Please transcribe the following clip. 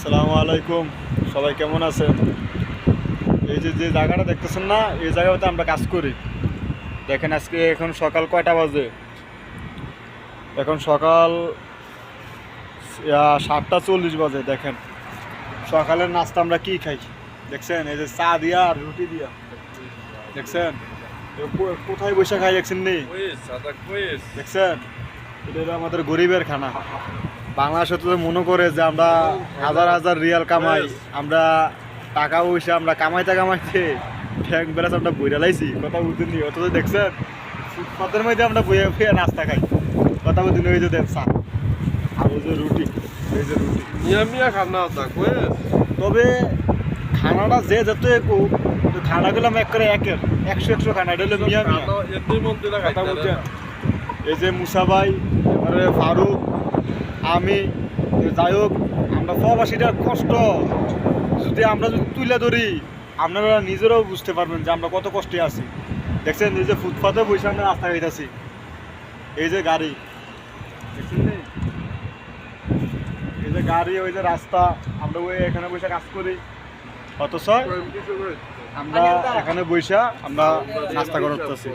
আসসালামু আলাইকুম, সবাই কেমন আছেন? এই যে যে জায়গাটা দেখতেছেন না, এই জায়গাতে আমরা কাজ করি। দেখেন আজকে এখন সকাল কয়টা বাজে? এখন সকাল 7:40 বাজে। দেখেন সকালের নাস্তা আমরা কি খাই দেখছেন? এই যে চা দিয়া আর রুটি দিয়া, দেখছেন কোথায় বসে খাই দেখছেন নি? দেখছেন এটা হলো আমাদের গরিবের খানা। বাংলাদেশে তো মনে করে যে আমরা হাজার হাজার রিয়াল কামাই, আমরা টাকা পয়সা আমরা কামাইতে কামাইতে ব্যাংক ব্যালেন্স আমরা বইরা লাইছি, কথা বুঝিনি। অথচ দেখছেন ফুটপাতের মধ্যে আমরা বইয়ে ফিরে নাস্তা খাই, কথা বুঝিনি। ওই যে দেন চা আর ওই যে রুটি, এই যে রুটি মিয়া খানা তবে খানাটা যে যত খানাগুলো আমি করে একের 100 খানা, এটা হলো মিয়া মিয়া কথা বুঝছেন। এই যে মুসা ভাই, এবারে ফারুক, আমি, যাই হোক আমরা প্রবাসীটার কষ্ট যদি আমরা তুলে ধরি, আপনারা নিজেরাও বুঝতে পারবেন যে আমরা কত কষ্টে আছি। দেখছেন এই যে ফুটপাতে বসে আমরা রাস্তা খাইতেছি, এই যে গাড়ি দেখছেন নি? এই যে গাড়ি, ওই যে রাস্তা, আমরা ওই এখানে বসে কাজ করি, অথচ আমরা এখানে বসে আমরা নাস্তা করতেছি।